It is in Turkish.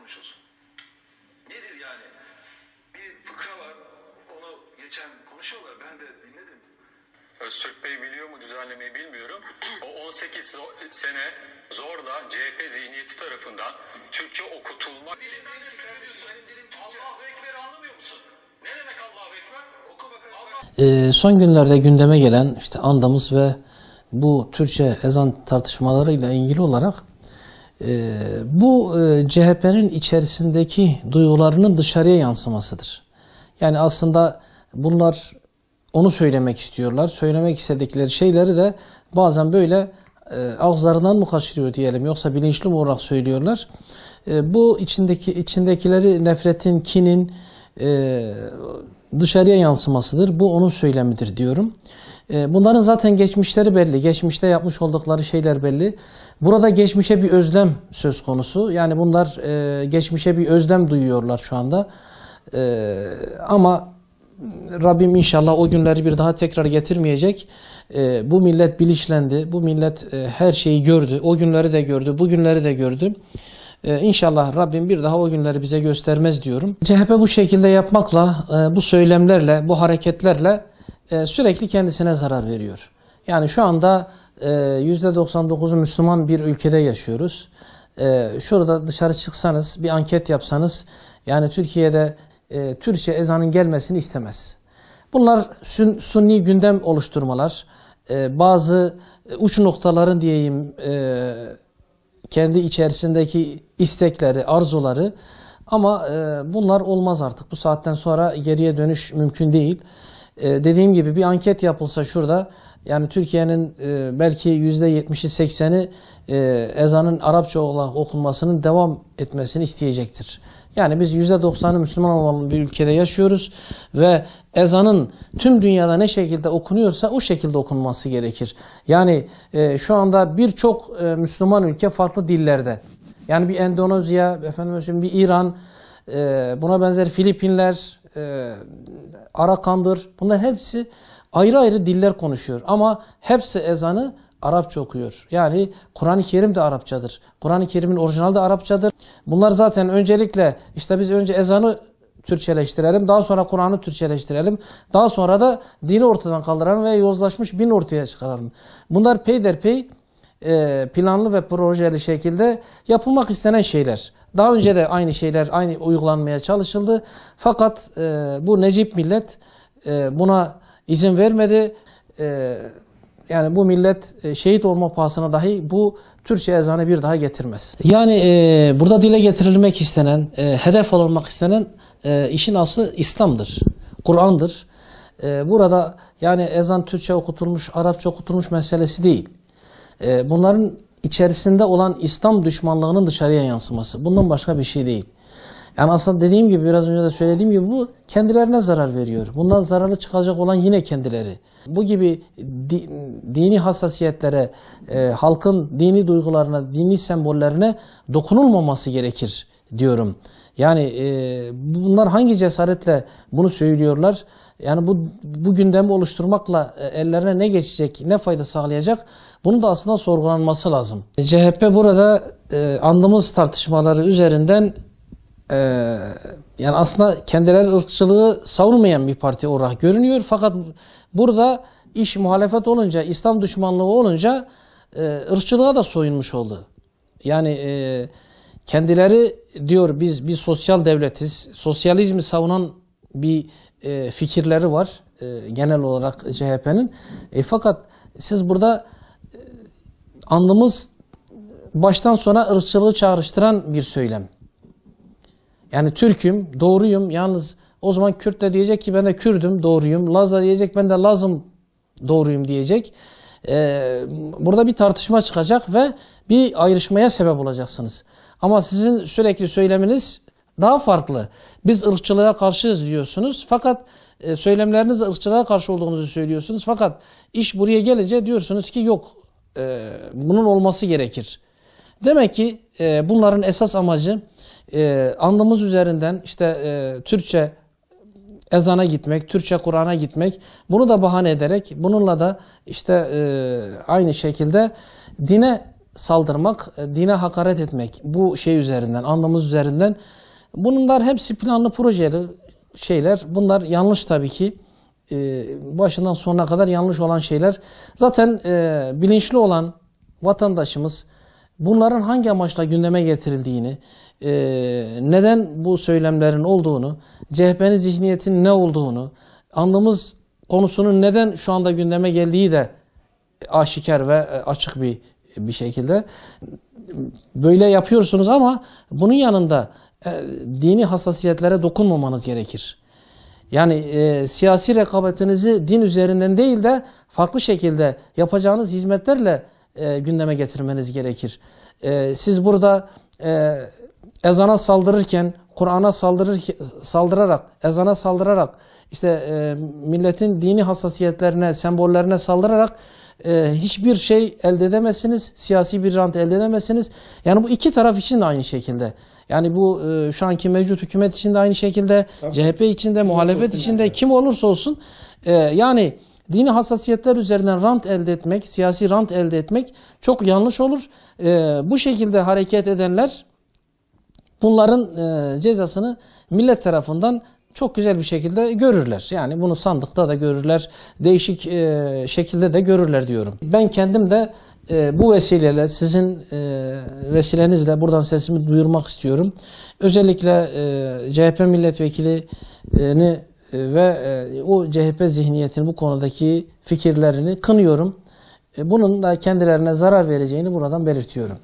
konuşulsun. Nedir yani? Bir fıkra var, onu geçen konuşuyorlar, ben de dinledim. Öztürk Bey biliyor mu düzenlemeyi bilmiyorum. O 18 sene zorla CHP zihniyeti tarafından Türkçe okutulma... Allahu Ekber anlamıyor musun? Ne demek Allahu Ekber? Oku bakalım. Son günlerde gündeme gelen işte andamız ve bu Türkçe ezan tartışmalarıyla ilgili olarak bu CHP'nin içerisindeki duygularının dışarıya yansımasıdır. Yani aslında bunlar onu söylemek istiyorlar. Söylemek istedikleri şeyleri de bazen böyle ağızlarından mı kaçırıyor diyelim, yoksa bilinçli olarak söylüyorlar. Bu içindekileri nefretin, kinin dışarıya yansımasıdır. Bu onun söylemidir diyorum. Bunların zaten geçmişleri belli. Geçmişte yapmış oldukları şeyler belli. Burada geçmişe bir özlem söz konusu. Yani bunlar geçmişe bir özlem duyuyorlar şu anda. Ama Rabbim inşallah o günleri bir daha tekrar getirmeyecek. Bu millet bilinçlendi. Bu millet her şeyi gördü. O günleri de gördü. Bu günleri de gördü. İnşallah Rabbim bir daha o günleri bize göstermez diyorum. CHP bu şekilde yapmakla, bu söylemlerle, bu hareketlerle sürekli kendisine zarar veriyor. Yani şu anda %99'u Müslüman bir ülkede yaşıyoruz. Şurada dışarı çıksanız, bir anket yapsanız, yani Türkiye'de Türkçe ezanın gelmesini istemez. Bunlar sunni gündem oluşturmalar, bazı uç noktaların diyeyim kendi içerisindeki istekleri, arzuları, ama bunlar olmaz artık. Bu saatten sonra geriye dönüş mümkün değil. Dediğim gibi bir anket yapılsa şurada, yani Türkiye'nin belki %70'i 80'i ezanın Arapça olarak okunmasının devam etmesini isteyecektir. Yani biz %90'ı Müslüman olan bir ülkede yaşıyoruz ve ezanın tüm dünyada ne şekilde okunuyorsa o şekilde okunması gerekir. Yani şu anda birçok Müslüman ülke farklı dillerde. Yani bir Endonezya, bir İran, buna benzer Filipinler, Arakan'dır. Bunlar hepsi ayrı ayrı diller konuşuyor. Ama hepsi ezanı Arapça okuyor. Yani Kur'an-ı Kerim de Arapçadır. Kur'an-ı Kerim'in orijinali de Arapçadır. Bunlar zaten öncelikle işte biz önce ezanı Türkçeleştirelim, daha sonra Kur'an'ı Türkçeleştirelim, daha sonra da dini ortadan kaldıralım ve yozlaşmış din ortaya çıkaralım. Bunlar peyderpey planlı ve projeli şekilde yapılmak istenen şeyler. Daha önce de aynı şeyler aynı uygulanmaya çalışıldı. Fakat bu Necip millet buna izin vermedi. Yani bu millet şehit olma pahasına dahi bu Türkçe ezanı bir daha getirmez. Yani burada dile getirilmek istenen, hedef alınmak istenen işin aslı İslam'dır, Kur'an'dır. Burada yani ezan Türkçe okutulmuş, Arapça okutulmuş meselesi değil. Bunların içerisinde olan İslam düşmanlığının dışarıya yansıması. Bundan başka bir şey değil. Yani aslında dediğim gibi, biraz önce de söylediğim gibi, bu kendilerine zarar veriyor. Bundan zararlı çıkacak olan yine kendileri. Bu gibi dini hassasiyetlere, halkın dini duygularına, dini sembollerine dokunulmaması gerekir diyorum. Yani bunlar hangi cesaretle bunu söylüyorlar? Yani bu gündemi oluşturmakla ellerine ne geçecek, ne fayda sağlayacak? Bunun da aslında sorgulanması lazım. CHP burada andımız tartışmaları üzerinden yani aslında kendileri ırkçılığı savunmayan bir parti olarak görünüyor. Fakat burada iş muhalefet olunca, İslam düşmanlığı olunca ırkçılığa da soyunmuş oldu. Yani kendileri diyor biz bir sosyal devletiz, sosyalizmi savunan bir fikirleri var genel olarak CHP'nin. Fakat siz burada andımız baştan sona ırkçılığı çağrıştıran bir söylem. Yani Türk'üm, doğruyum, yalnız o zaman Kürt de diyecek ki ben de Kürdüm, doğruyum. Laz da diyecek ben de Laz'ım, doğruyum diyecek. Burada bir tartışma çıkacak ve bir ayrışmaya sebep olacaksınız. Ama sizin sürekli söyleminiz daha farklı. Biz ırkçılığa karşıyız diyorsunuz. Fakat söylemleriniz ırkçılığa karşı olduğunuzu söylüyorsunuz. Fakat iş buraya gelince diyorsunuz ki yok, bunun olması gerekir. Demek ki bunların esas amacı andımız üzerinden işte Türkçe ezana gitmek, Türkçe Kur'an'a gitmek, bunu da bahane ederek bununla da işte aynı şekilde dine saldırmak, dine hakaret etmek bu şey üzerinden, anlamımız üzerinden. Bunlar hepsi planlı projeli şeyler. Bunlar yanlış tabii ki. Başından sonuna kadar yanlış olan şeyler. Zaten bilinçli olan vatandaşımız bunların hangi amaçla gündeme getirildiğini, neden bu söylemlerin olduğunu, CHP'nin zihniyetinin ne olduğunu, anlamımız konusunun neden şu anda gündeme geldiği de aşikar ve açık bir şekilde. Böyle yapıyorsunuz ama bunun yanında dini hassasiyetlere dokunmamanız gerekir. Yani siyasi rekabetinizi din üzerinden değil de farklı şekilde yapacağınız hizmetlerle gündeme getirmeniz gerekir. Siz burada ezana saldırırken, Kur'an'a saldırarak, ezana saldırarak, işte milletin dini hassasiyetlerine, sembollerine saldırarak hiçbir şey elde edemezsiniz. Siyasi bir rant elde edemezsiniz. Yani bu iki taraf için de aynı şekilde. Yani bu şu anki mevcut hükümet için de aynı şekilde, tabii, CHP için de, muhalefet için de, kim olursa olsun yani dini hassasiyetler üzerinden rant elde etmek, siyasi rant elde etmek çok yanlış olur. Bu şekilde hareket edenler bunların cezasını millet tarafından çok güzel bir şekilde görürler. Yani bunu sandıkta da görürler, değişik şekilde de görürler diyorum. Ben kendim de bu vesileyle, sizin vesilenizle buradan sesimi duyurmak istiyorum. Özellikle CHP milletvekilini ve o CHP zihniyetini, bu konudaki fikirlerini kınıyorum. Bunun da kendilerine zarar vereceğini buradan belirtiyorum.